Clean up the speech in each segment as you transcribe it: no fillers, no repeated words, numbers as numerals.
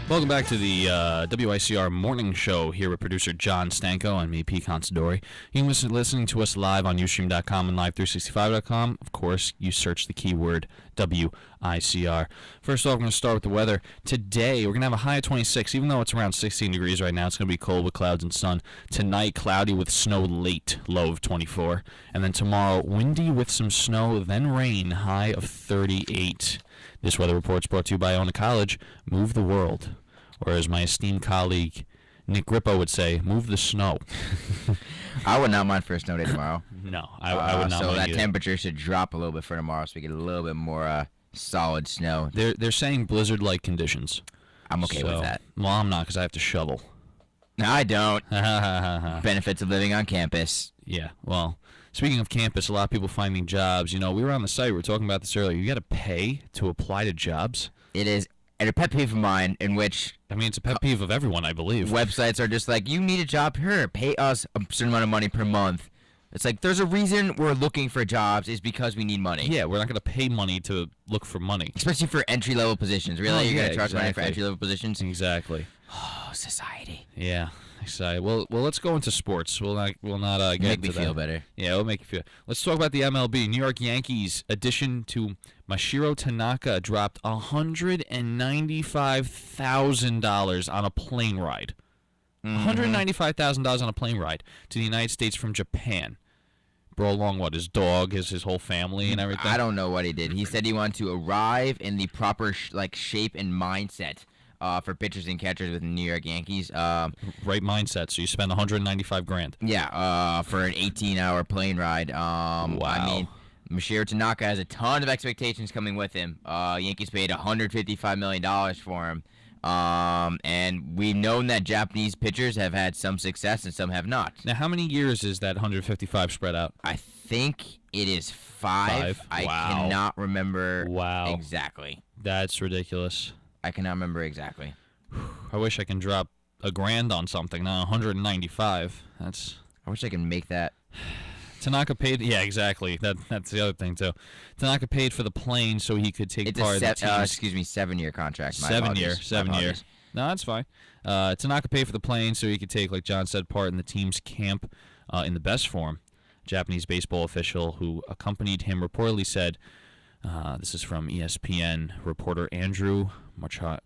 Welcome back to the WICR Morning Show here with producer John Stanko and me, P. Consadori. You can listening to us live on Ustream.com and Live365.com. Of course, you search the keyword WICR. First off, we're going to start with the weather. Today, we're going to have a high of 26. Even though it's around 16 degrees right now, it's going to be cold with clouds and sun. Tonight, cloudy with snow late, low of 24. And then tomorrow, windy with some snow, then rain, high of 38. This weather report is brought to you by Ona College. Move the world. Or as my esteemed colleague Nick Grippo would say, move the snow. I would not mind for a snow day tomorrow. No, I would not so mind that either. temperature should drop a little bit for tomorrow so we get a little bit more solid snow. They're saying blizzard-like conditions. I'm okay with that. Well, I'm not because I have to shovel. No, I don't. Benefits of living on campus. Yeah, well, speaking of campus, a lot of people finding jobs. You know, we were on the site. We were talking about this earlier. You got to pay to apply to jobs. It is a pet peeve of mine in which... I mean, it's a pet peeve of everyone, I believe. Websites are just like, you need a job here. Pay us a certain amount of money per month. It's like, there's a reason we're looking for jobs is because we need money. Yeah, we're not going to pay money to look for money. Especially for entry-level positions. Really? You're going to charge money for entry-level positions? Exactly. Oh, society. Yeah. Excited. Well, let's go into sports. We'll not get Make into me that. feel better. Yeah, it'll make you feel. Let's talk about the MLB. New York Yankees addition to Masahiro Tanaka dropped $195,000 on a plane ride. $195,000 on a plane ride to the United States from Japan. Brought along what, his dog, his whole family, and everything. I don't know what he did. He said he wanted to arrive in the proper shape and mindset for pitchers and catchers with the New York Yankees. Right mindset. So you spend $195,000. Yeah, for an 18-hour plane ride. Wow. I mean, Masahiro Tanaka has a ton of expectations coming with him. Yankees paid $155 million for him. And we've known that Japanese pitchers have had some success and some have not. Now, how many years is that 155 spread out? I think it is 5. I cannot remember exactly. That's ridiculous. I cannot remember exactly. I wish I can drop $1,000 on something. Now 195. I wish I could make that. Tanaka paid. Yeah, exactly. That's the other thing too. Tanaka paid for the plane so he could take part in the team's. 7-year contract. Seven year. No, that's fine. Tanaka paid for the plane so he could take, like John said, part in the team's camp in the best form. Japanese baseball official who accompanied him reportedly said, this is from ESPN reporter Andrew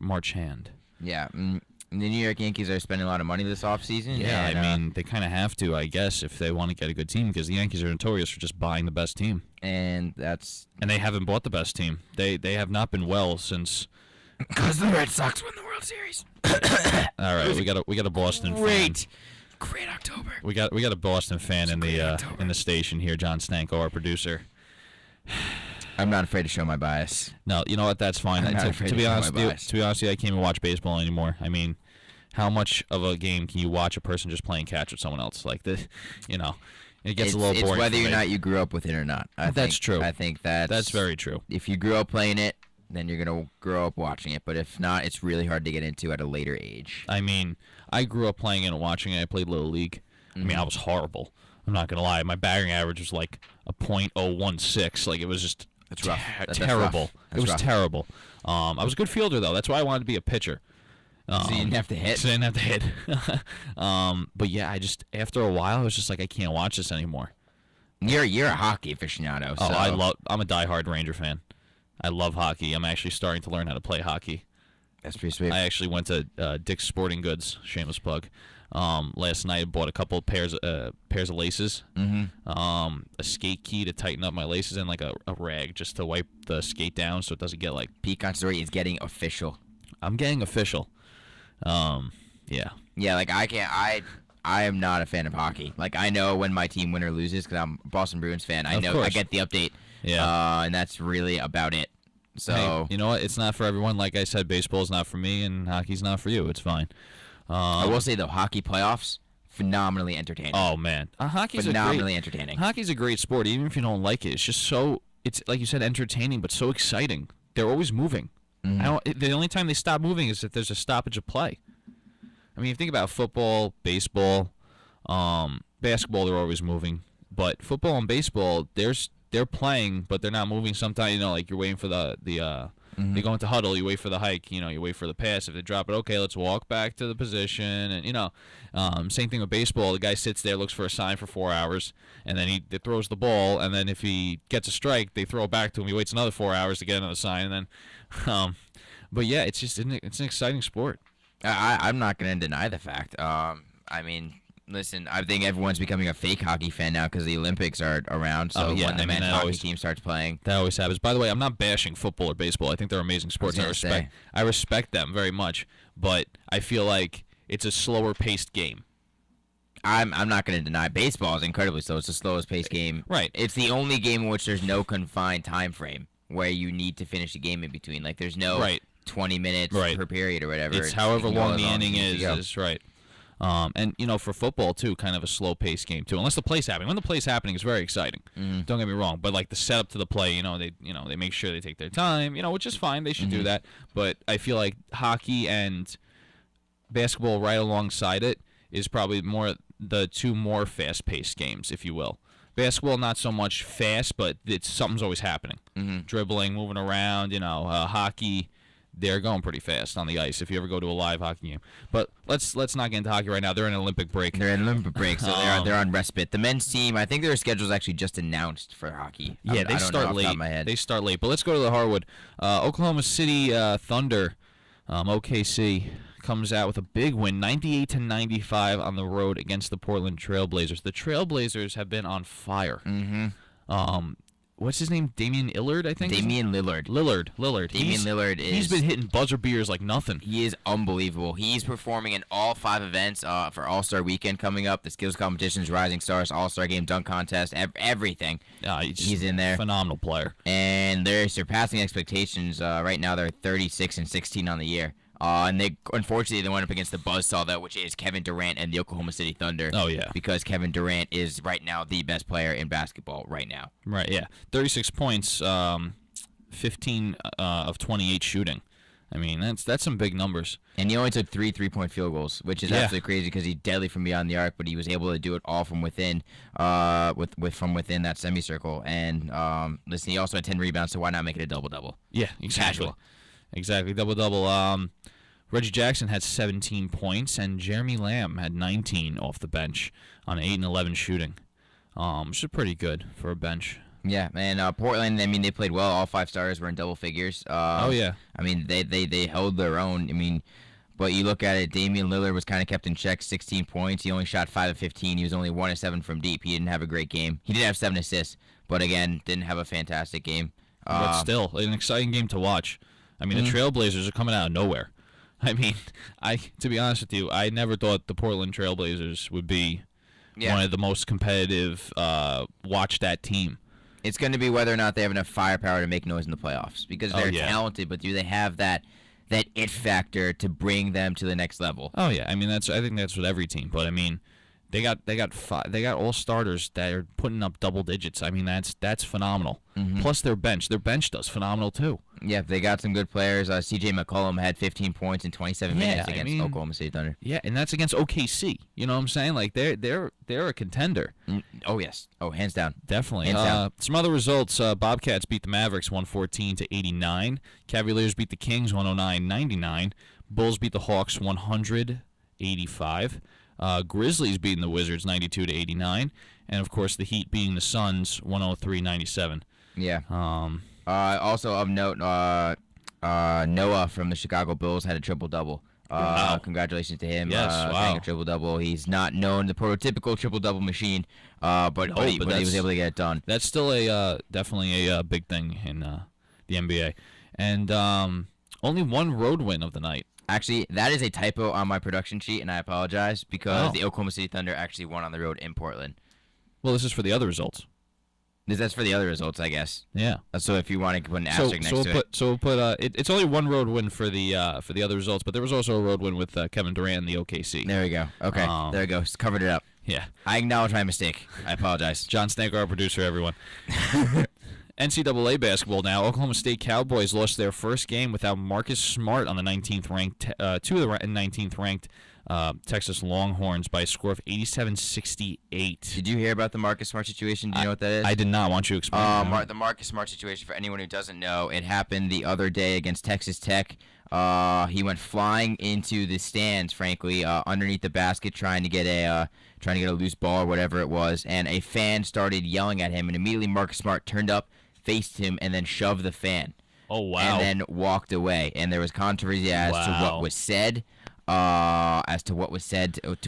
Marchand. Yeah, the New York Yankees are spending a lot of money this offseason. Yeah, I mean, they kind of have to, I guess, if they want to get a good team, because the Yankees are notorious for just buying the best team. And they haven't bought the best team. They have not been well since. Because the Red Sox won the World Series. All right, we got a Boston fan. Great October. We got a Boston fan in the station here, John Stanko, our producer. I'm not afraid to show my bias. No, you know what? That's fine. To be honest with you, I can't even watch baseball anymore. I mean, how much of a game can you watch a person just playing catch with someone else? Like this, it gets a little boring. It's whether or not you grew up with it or not. That's true. I think that's very true. If you grew up playing it, then you're gonna grow up watching it. But if not, it's really hard to get into at a later age. I mean, I grew up playing it and watching it. I played Little League. I mean, I was horrible. I'm not gonna lie. My batting average was like a .016. Like it was just. That's rough. Terrible. It was terrible. I was a good fielder, though. That's why I wanted to be a pitcher. So you didn't have to hit? But yeah, after a while, I was just like, I can't watch this anymore. You're a hockey aficionado. Oh, so. I'm a diehard Ranger fan. I love hockey. I'm actually starting to learn how to play hockey. That's pretty sweet. I actually went to Dick's Sporting Goods, shameless plug. Last night I bought a couple of pairs of laces, a skate key to tighten up my laces, and like a rag just to wipe the skate down so it doesn't get like. Pete Consadori is getting official. I'm getting official. Yeah. Yeah, like I am not a fan of hockey. Like I know when my team wins or loses because I'm a Boston Bruins fan. I get the update. Yeah. And that's really about it. So hey, you know what? It's not for everyone. Like I said, baseball's not for me, and hockey's not for you. It's fine. I will say though, hockey playoffs phenomenally entertaining. Oh man, hockey's entertaining. Hockey's a great sport, even if you don't like it. It's just it's like you said, entertaining, but so exciting. They're always moving. The only time they stop moving is if there's a stoppage of play. I mean, if you think about football, baseball, basketball, they're always moving. But football and baseball, they're playing, but they're not moving. Sometimes, like you're waiting for the They go into huddle. You wait for the hike. You wait for the pass. If they drop it, okay, let's walk back to the position. And same thing with baseball. The guy sits there, looks for a sign for 4 hours, and then he throws the ball. And then if he gets a strike, they throw it back to him. He waits another 4 hours to get another sign. And then, but yeah, it's an exciting sport. I'm not going to deny the fact. Listen, I think everyone's becoming a fake hockey fan now because the Olympics are around. So when the men's hockey team starts playing, that always happens. By the way, I'm not bashing football or baseball. I think they're amazing sports. I respect them very much, but I feel like it's a slower paced game. I'm not going to deny baseball is incredibly slow. It's the slowest paced game. Right. It's the only game in which there's no confined time frame where you need to finish a game in between. Like there's no 20 minutes per period or whatever. It's however long the inning is right. And for football too, kind of a slow-paced game too, unless the play's happening. When the play's happening, it's very exciting. Don't get me wrong, but like the setup to the play, they make sure they take their time, which is fine. They should do that. But I feel like hockey and basketball right alongside it is probably the two more fast-paced games, if you will. Basketball not so much fast, but something's always happening. Dribbling, moving around. Hockey. They're going pretty fast on the ice if you ever go to a live hockey game. But let's not get into hockey right now. They're in an Olympic break. So they're on respite. The men's team, I think their schedule is actually just announced for hockey. Yeah, they start late. They start late. But let's go to the hardwood. Oklahoma City Thunder, OKC, comes out with a big win, 98-95 on the road against the Portland Trailblazers. The Trailblazers have been on fire. What's his name? Damian Lillard, I think? Damian Lillard. Lillard. He's been hitting buzzer beaters like nothing. He is unbelievable. He's performing in all 5 events for All-Star Weekend coming up. The skills competitions, Rising Stars, All-Star Game, dunk contest, everything. He's in there. Phenomenal player. And they're surpassing expectations. Right now they're 36-16 on the year. And unfortunately they went up against the buzzsaw though, which is Kevin Durant and the Oklahoma City Thunder. Oh yeah, because Kevin Durant is right now the best player in basketball right now. Right, yeah, 36 points, 15 of 28 shooting. I mean that's some big numbers. And he only took 3 3-point field goals, which is absolutely crazy because he's deadly from beyond the arc, but he was able to do it all from within, from within that semicircle. And listen, he also had 10 rebounds, so why not make it a double-double? Yeah, exactly. Casual. Exactly, double-double. Reggie Jackson had 17 points, and Jeremy Lamb had 19 off the bench on 8 and 11 shooting, which is pretty good for a bench. Yeah, and Portland, I mean, they played well. All 5 starters were in double figures. Oh, yeah. I mean, they held their own. I mean, but you look at it, Damian Lillard was kind of kept in check, 16 points. He only shot 5 of 15. He was only 1 of 7 from deep. He didn't have a great game. He did have 7 assists, but again, didn't have a fantastic game. But still, an exciting game to watch. I mean, the Trailblazers are coming out of nowhere. I mean, to be honest with you, I never thought the Portland Trailblazers would be one of the most competitive watch that team. It's going to be whether or not they have enough firepower to make noise in the playoffs because they're talented, but do they have that it factor to bring them to the next level? Oh yeah, I mean I think that's with every team, but I mean they got all starters that are putting up double digits. I mean that's phenomenal. Plus their bench does phenomenal too. Yeah, they got some good players. C.J. McCollum had 15 points in 27 minutes against Oklahoma City Thunder. Yeah, and that's against OKC. You know what I'm saying? Like they're a contender. Oh yes. Oh, hands down. Definitely. Hands down. Some other results: Bobcats beat the Mavericks 114-89. Cavaliers beat the Kings 109-99. Bulls beat the Hawks 100-85. Grizzlies beating the Wizards 92-89, and of course the Heat beating the Suns 103-97. Yeah. Also of note, Noah from the Chicago Bulls had a triple-double. Wow. Congratulations to him. Yes, Getting a triple-double. He's not known the prototypical triple-double machine, but he was able to get it done. That's still definitely a big thing in the NBA. And only one road win of the night. Actually, that is a typo on my production sheet, and I apologize because the Oklahoma City Thunder actually won on the road in Portland. Well, this is for the other results. That's for the other results, I guess. Yeah. So if you want to put an asterisk next to it. So we'll put it's only one road win for the other results, but there was also a road win with Kevin Durant and the OKC. There we go. Okay, there we go. Just covered it up. Yeah. I acknowledge my mistake. I apologize. John Stanko, our producer, everyone. NCAA basketball now. Oklahoma State Cowboys lost their first game without Marcus Smart on the 19th ranked, to the 19th ranked Texas Longhorns by a score of 87-68. Did you hear about the Marcus Smart situation? Do you know what that is? I did not. Want you to explain? The Marcus Smart situation, for anyone who doesn't know, it happened the other day against Texas Tech. He went flying into the stands, frankly, underneath the basket, trying to get a loose ball or whatever it was, and a fan started yelling at him, and immediately Marcus Smart turned up, faced him, and then shoved the fan. Oh, wow. And then walked away. And there was controversy as to what was said.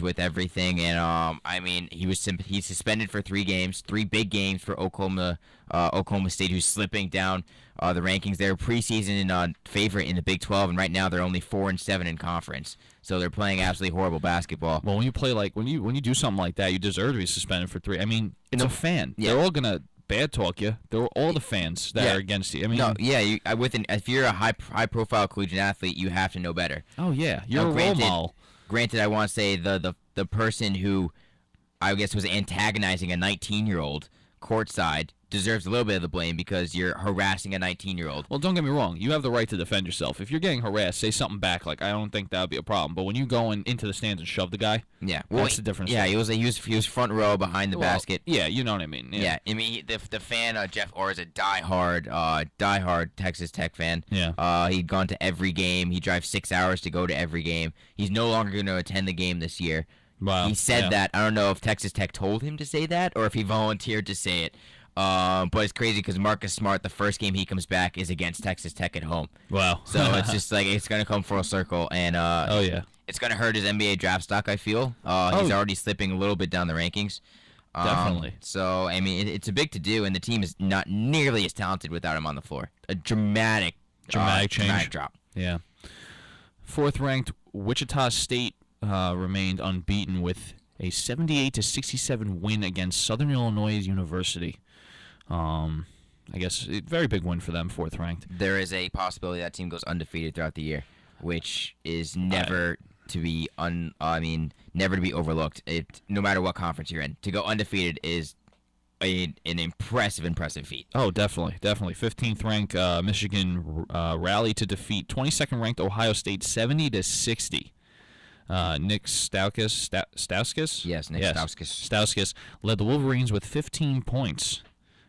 With everything, and I mean, he's suspended for 3 games, 3 big games for Oklahoma State, who's slipping down the rankings. They're preseason favorite in the Big 12, and right now they're only 4-7 in conference, so they're playing absolutely horrible basketball. Well, when you play when you do something like that, you deserve to be suspended for 3. I mean, it's a fan. Yeah. They're all gonna bad talk you. They're all the fans that are against you. I mean, no, yeah, if you're a high profile collegiate athlete, you have to know better. Oh yeah, you're a role model. Granted, I want to say the person who I guess was antagonizing a 19-year-old courtside deserves a little bit of the blame because you're harassing a 19-year-old. Well, don't get me wrong. You have the right to defend yourself. If you're getting harassed, say something back. Like, I don't think that would be a problem. But when you go into the stands and shove the guy, that's the difference. Yeah, he was front row behind the basket. Yeah, you know what I mean. Yeah, I mean the fan Jeff Orr is a diehard Texas Tech fan. Yeah. He'd gone to every game. He drives 6 hours to go to every game. He's no longer going to attend the game this year. Wow. He said that. I don't know if Texas Tech told him to say that or if he volunteered to say it. But it's crazy because Marcus Smart, the first game he comes back is against Texas Tech at home. Wow. So it's just like it's gonna come full circle, and it's gonna hurt his NBA draft stock. I feel he's already slipping a little bit down the rankings. Definitely. So I mean, it's a big to do, and the team is not nearly as talented without him on the floor. A dramatic change. Dramatic drop. Yeah. 4th ranked Wichita State remained unbeaten with a 78-67 win against Southern Illinois University. I guess a very big win for them, 4th ranked. There is a possibility that team goes undefeated throughout the year, which is never to be never to be overlooked. No matter what conference you're in, to go undefeated is an impressive feat. Oh, definitely. 15th ranked Michigan rallied to defeat 22nd ranked Ohio State 70-60. Nick Stauskas? Yes, Nick Stauskas. Stauskas led the Wolverines with 15 points.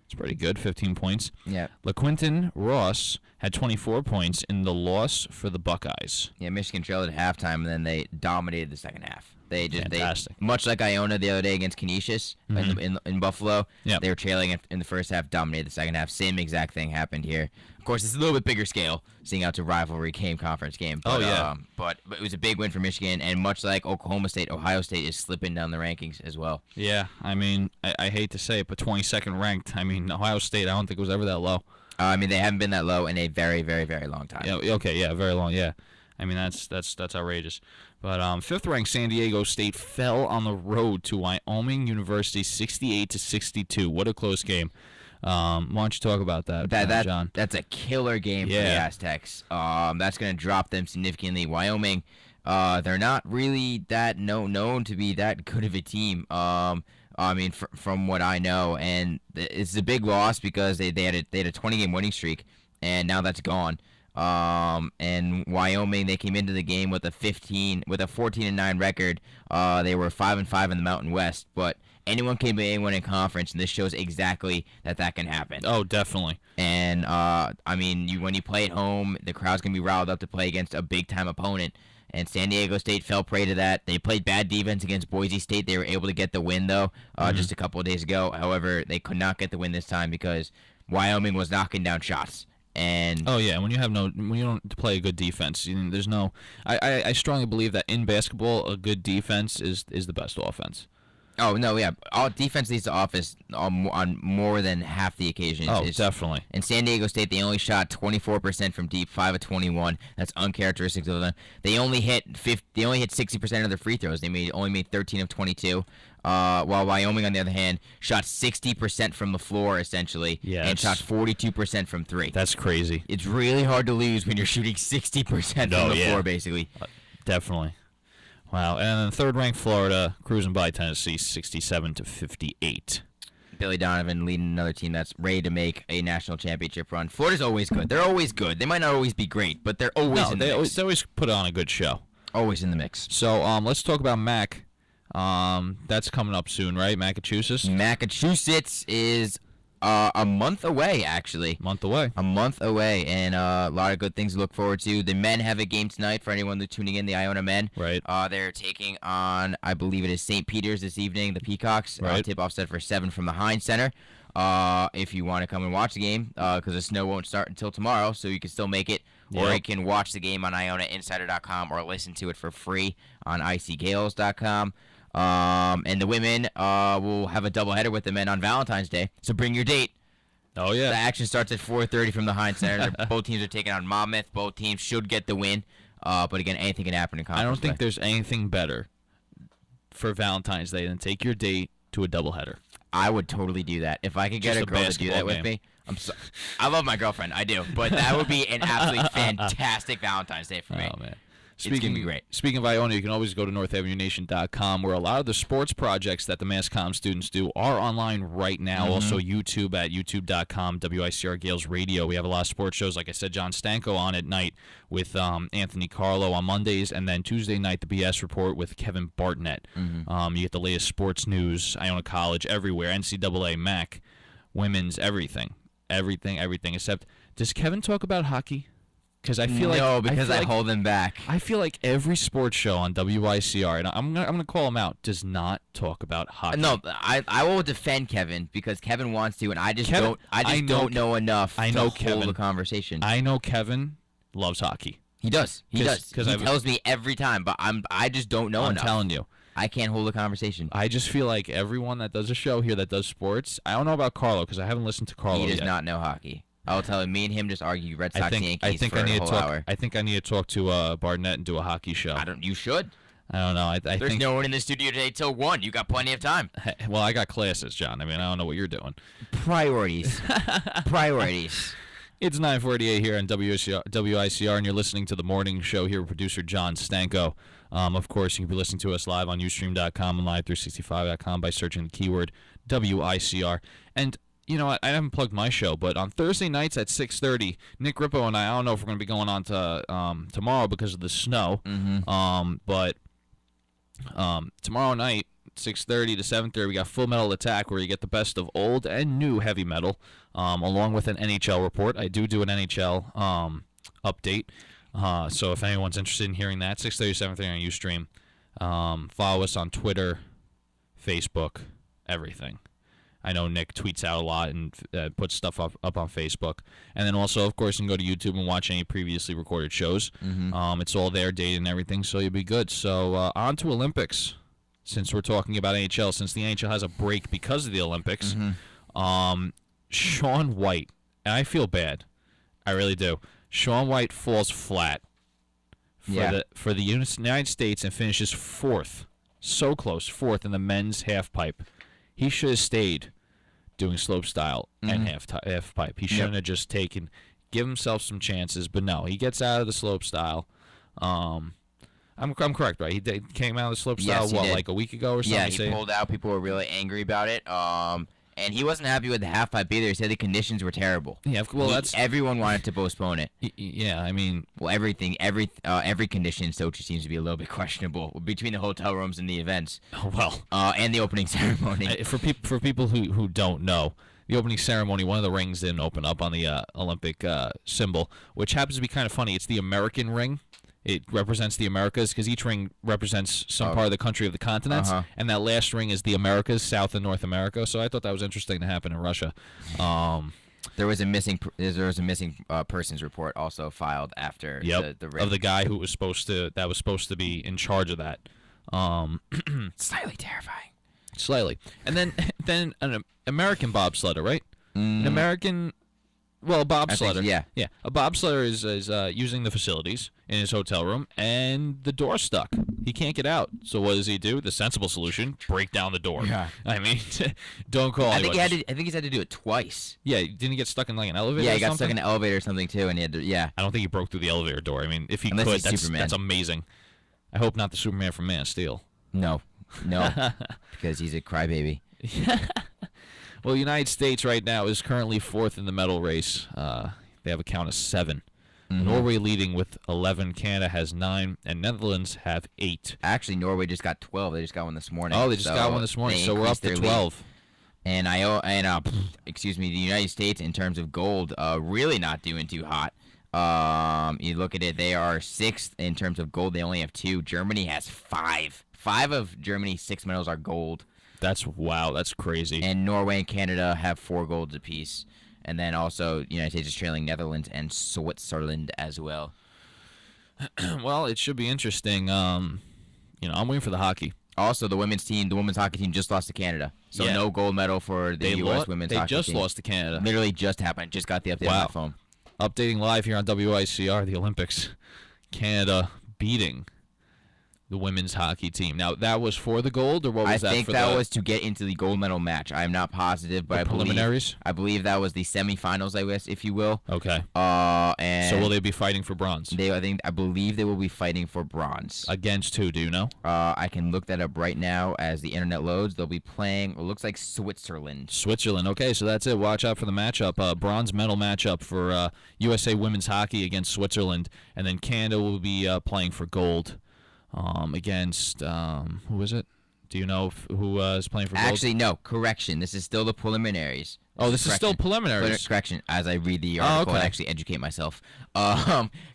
It's pretty good, 15 points. Yeah. LaQuinton Ross had 24 points in the loss for the Buckeyes. Yeah, Michigan trailed at halftime, and then they dominated the second half. Fantastic. Much like Iona the other day against Canisius in Buffalo. Yep. They were trailing in the first half, dominated the second half. Same exact thing happened here. Of course, it's a little bit bigger scale, seeing out to rivalry conference game. But, but it was a big win for Michigan, and much like Oklahoma State, Ohio State is slipping down the rankings as well. Yeah, I mean, I hate to say it, but 22nd ranked. I mean, Ohio State, I don't think it was ever that low. I mean, they haven't been that low in a very, very, very long time. Yeah, okay, yeah, very long, yeah. I mean, that's outrageous. But 5th ranked San Diego State fell on the road to Wyoming University 68-62. What a close game. Why don't you talk about that, John? That's a killer game for the Aztecs. That's going to drop them significantly. Wyoming, they're not really that known to be that good of a team. I mean, from what I know, and it's a big loss because they had a 20-game winning streak, and now that's gone. And Wyoming, they came into the game with a 14-9 record. They were 5-5 in the Mountain West, but anyone can be anyone in conference, and this shows exactly that can happen. Oh, definitely. And I mean, when you play at home, the crowd's gonna be riled up to play against a big-time opponent. And San Diego State fell prey to that. They played bad defense against Boise State. They were able to get the win, though, just a couple of days ago. However, they could not get the win this time because Wyoming was knocking down shots. And when you don't play a good defense, there's no. I strongly believe that in basketball, a good defense is the best offense. Oh no, yeah. All defense leads to offense on more than half the occasions. Oh, definitely. In San Diego State, they only shot 24% from deep, 5 of 21. That's uncharacteristic of them. They only hit 60% of their free throws. They only made 13 of 22. While Wyoming, on the other hand, shot 60% from the floor essentially, and shot 42% from 3. That's crazy. It's really hard to lose when you're shooting 60% from the floor, basically. Definitely. Wow, and then 3rd ranked Florida cruising by Tennessee 67-58. Billy Donovan leading another team that's ready to make a national championship run. Florida's always good. They're always good. They might not always be great, but they're always in the mix. They always put on a good show. Always in the mix. So let's talk about Mac. That's coming up soon, right? Massachusetts is a month away, actually. A month away, and a lot of good things to look forward to. The men have a game tonight for anyone who's tuning in, the Iona men. Right. They're taking on, I believe it is St. Peter's this evening, the Peacocks. Right. Tip-off set for 7 from the Heinz Center. If you want to come and watch the game, because the snow won't start until tomorrow, so you can still make it. Or you can watch the game on IonaInsider.com or listen to it for free on ICGales.com. And the women will have a doubleheader with the men on Valentine's Day. So bring your date. Oh, yeah. The action starts at 4:30 from the Heinz Center. Both teams are taking on Monmouth. Both teams should get the win. But again, anything can happen in conference. I don't think there's anything better for Valentine's Day than take your date to a doubleheader. I would totally do that. If I could get a girl to do that with me. I love my girlfriend. I do. But that would be an absolutely fantastic Valentine's Day for me. Oh, man. It's going to be great. Speaking of Iona, you can always go to NorthAvenueNation.com, where a lot of the sports projects that the MassComm students do are online right now. Also, YouTube at youtube.com, WICR Gales Radio. We have a lot of sports shows. Like I said, John Stanko on at night with Anthony Carlo on Mondays, and then Tuesday night, the BS Report with Kevin Bartnett. You get the latest sports news, Iona College, everywhere, NCAA, MAC, women's, everything, except, does Kevin talk about hockey? Because I feel I hold him back. I feel like every sports show on WICR, and I'm gonna call him out, does not talk about hockey. No, I will defend Kevin because Kevin wants to, and I just don't know enough to hold the conversation. I know Kevin loves hockey. He does. He tells me every time, but I just don't know enough. I'm telling you. I can't hold a conversation. I just feel like everyone that does a show here that does sports, I don't know about Carlo because I haven't listened to Carlo yet. He does not know hockey. I'll tell him. Me and him just argue Red Sox Yankees for a whole hour. I think I need to talk to Barnett and do a hockey show. You should. I don't know. There's no one in the studio today till 1. You got plenty of time. Well, I got classes, John. I mean, I don't know what you're doing. Priorities. Priorities. It's 9:48 here on WICR, and you're listening to the morning show here with producer John Stanko. Of course, you can be listening to us live on Ustream.com and live365.com by searching the keyword WICR. And you know what? I haven't plugged my show, but on Thursday nights at 6:30, Nick Rippo and I don't know if we're going to be going on to tomorrow because of the snow. But tomorrow night, 6:30 to 7:30, we got Full Metal Attack, where you get the best of old and new heavy metal, along with an NHL report. I do an NHL update. So if anyone's interested in hearing that, 6:30 to 7:30 on Ustream. Follow us on Twitter, Facebook, everything. I know Nick tweets out a lot and puts stuff up on Facebook. And then also, of course, you can go to YouTube and watch any previously recorded shows. It's all there, dated and everything, so you'll be good. So on to Olympics, since we're talking about NHL, since the NHL has a break because of the Olympics. Shaun White, and I feel bad. I really do. Shaun White falls flat for the United States and finishes 4th. So close, 4th in the men's half pipe. He should have stayed doing slopestyle and half pipe. He shouldn't have just give himself some chances. But no, he gets out of the slopestyle. I'm correct, right? He came out of the slopestyle like a week ago or something. Yeah, he pulled out. People were really angry about it. And he wasn't happy with the half pipe either. He said the conditions were terrible. Yeah, well, everyone wanted to postpone it. Yeah, I mean, well, every condition in Sochi seems to be a little bit questionable between the hotel rooms and the events. And the opening ceremony. For people who don't know, the opening ceremony, one of the rings didn't open up on the Olympic symbol, which happens to be kind of funny. It's the American ring. It represents the Americas because each ring represents some part of the country of the continents, and that last ring is the Americas, South and North America. So I thought that was interesting to happen in Russia. There was a missing persons report also filed after the ring of the guy who was supposed to be in charge of that. Slightly terrifying. Slightly, and then an American bobsledder, right? An American. Well, a bobsledder. Yeah. A bobsledder is using the facilities in his hotel room, and the door's stuck. He can't get out. So what does he do? The sensible solution: break down the door. Yeah. I mean, don't call. I think he's had to do it twice. Yeah. Didn't he get stuck in like an elevator? Yeah, he got stuck in an elevator or something too, and he had to. Yeah. I don't think he broke through the elevator door. I mean, if he could, that's amazing. I hope not the Superman from Man of Steel. No, because he's a crybaby. Well, the United States right now is currently fourth in the medal race. They have a count of 7. Norway leading with 11. Canada has 9, and Netherlands have 8. Actually, Norway just got 12. They just got one this morning. Oh, they just got one this morning, so we're up to 12. And excuse me, the United States in terms of gold, really not doing too hot. You look at it, they are 6th in terms of gold. They only have 2. Germany has 5. 5 of Germany's 6 medals are gold. That's crazy. And Norway and Canada have 4 golds apiece. And then also, the United States is trailing Netherlands and Switzerland as well. Well, it should be interesting. I'm waiting for the hockey. Also, the women's hockey team just lost to Canada. So no gold medal for the U.S. women's hockey team. They just lost to Canada. Literally just happened. Just got the update on my phone. Updating live here on WICR, the Olympics. Canada beating the women's hockey team. Now, that was for the gold, or what was that for? I think that was to get into the gold medal match. I am not positive, but I believe that was the semifinals, I guess, if you will. Okay. And so will they be fighting for bronze? I believe they will be fighting for bronze. Against who? Do you know? I can look that up right now as the internet loads. They'll be playing. It looks like Switzerland. Switzerland. Okay, so that's it. Watch out for the matchup. Bronze medal matchup for USA women's hockey against Switzerland, and then Canada will be playing for gold. Against who is it? Do you know who is playing for gold? Actually, no. Correction. This is still the preliminaries. This is still preliminaries. Correction. As I read the article and actually educate myself.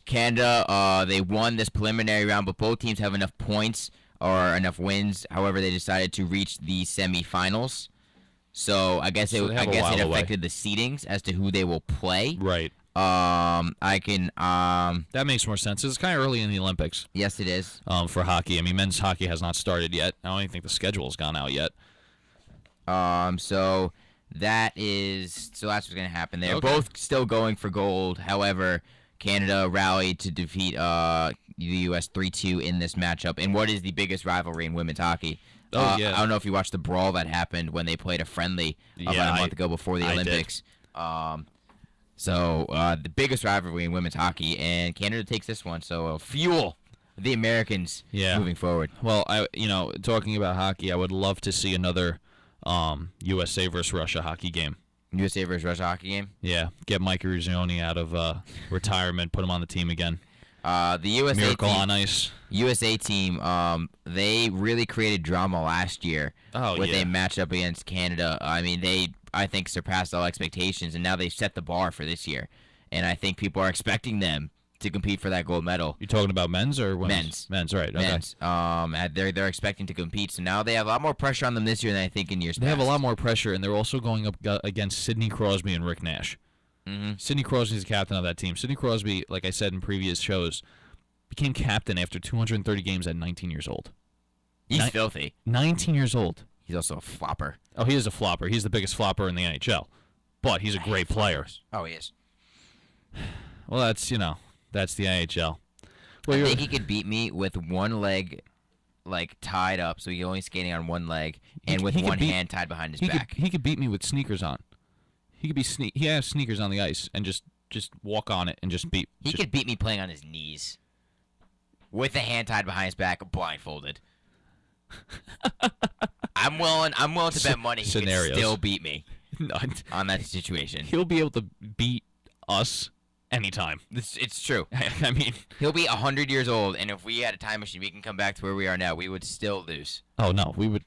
Canada, they won this preliminary round, but both teams have enough points or enough wins. However, they decided to reach the semifinals. So I guess it affected the seedings as to who they will play. Right. That makes more sense. It's kind of early in the Olympics. Yes, it is. For hockey. I mean, men's hockey has not started yet. I don't even think the schedule has gone out yet. So that's what's going to happen there. Okay. Both still going for gold. However, Canada rallied to defeat the U.S. 3-2 in this matchup in what is the biggest rivalry in women's hockey. Yeah. I don't know if you watched the brawl that happened when they played a friendly about a month ago before the Olympics. So the biggest rivalry in women's hockey, and Canada takes this one. So fuel the Americans moving forward. Well, talking about hockey, I would love to see another USA versus Russia hockey game. USA versus Russia hockey game? Yeah, get Mike Eruzione out of retirement, put him on the team again. The USA Miracle team, on Ice. USA team, they really created drama last year with a matchup against Canada. I mean, I think surpassed all expectations, and now they've set the bar for this year. And I think people are expecting them to compete for that gold medal. You talking about men's or women's? Men's, right. Okay. Men's. They're expecting to compete, so now they have a lot more pressure on them this year than I think in years past. They have a lot more pressure, and they're also going up against Sidney Crosby and Rick Nash. Mm-hmm. Sidney Crosby is the captain of that team. Sidney Crosby, like I said in previous shows, became captain after 230 games at 19 years old. He's filthy. 19 years old. He's also a flopper. Oh, he is a flopper. He's the biggest flopper in the NHL. But he's a great player. Oh, he is. Well, that's the NHL. Well, I think he could beat me with one leg, tied up, so he's only skating on one leg, and with one hand tied behind his back. He could beat me with sneakers on. He could He has sneakers on the ice and just walk on it and just beat. He could beat me playing on his knees, with a hand tied behind his back, blindfolded. I'm willing to bet money he can still beat me on that situation. He'll be able to beat us anytime. It's true. I mean, he'll be 100 years old, and if we had a time machine, we can come back to where we are now. We would still lose. Oh no, we would.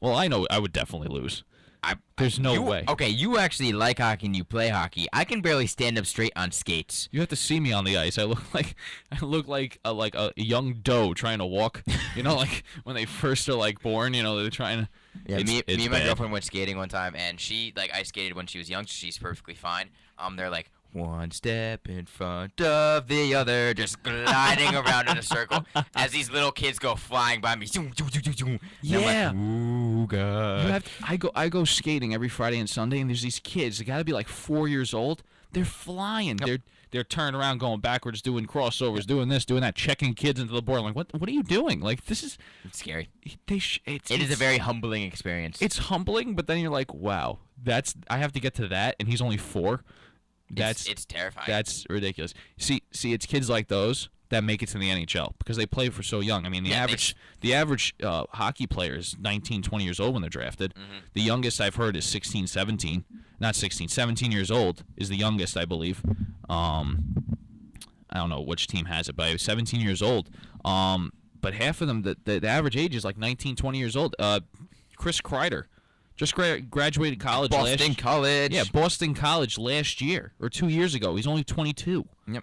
Well, I know I would definitely lose. There's no way. Okay, you actually like hockey and you play hockey. I can barely stand up straight on skates. You have to see me on the ice. I look like a young doe trying to walk. Like when they first are born. They're trying to. Yeah, me and my girlfriend went skating one time, and she ice skated when she was young. So she's perfectly fine. They're one step in front of the other, just gliding around in a circle as these little kids go flying by me. Yeah. Ooh, God. I go skating every Friday and Sunday, and there's these kids. They got to be 4 years old. They're flying. Yep. They're turning around, going backwards, doing crossovers, doing this, doing that, checking kids into the board. I'm like, what are you doing? This is. It's scary. It is a very humbling experience. It's humbling, but then you're like, wow, I have to get to that, and he's only 4. It's terrifying. That's ridiculous. See, it's kids like those that make it to the NHL because they play for so young. I mean, the average hockey player is 19, 20 years old when they're drafted. Mm-hmm. The youngest I've heard is 16, 17. Not 16, 17 years old is the youngest, I believe. I don't know which team has it, but I was 17 years old. But half of them, the average age is like 19, 20 years old. Chris Kreider just graduated college Boston College. Yeah, Boston College last year or 2 years ago. He's only 22. Yep.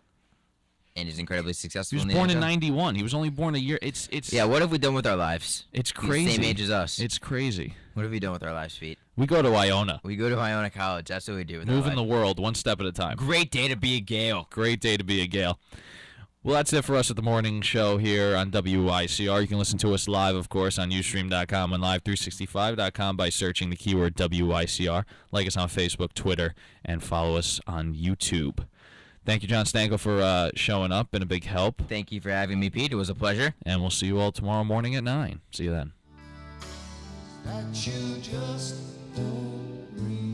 And he's incredibly successful. He was born in '91. He was only born a year. It's Yeah. What have we done with our lives? It's He's crazy. the same age as us. It's crazy. What have we done with our lives, Pete? We go to Iona. We go to Iona College. That's what we do with our Moving lives. the world one step at a time. Great day to be a Gale. Great day to be a Gale. Well, that's it for us at the morning show here on WICR. You can listen to us live, of course, on Ustream.com and Live365.com by searching the keyword WICR. Like us on Facebook, Twitter, and follow us on YouTube. Thank you, John Stanko, for showing up. Been a big help. Thank you for having me, Pete. It was a pleasure. And we'll see you all tomorrow morning at 9. See you then. That you just don't breathe.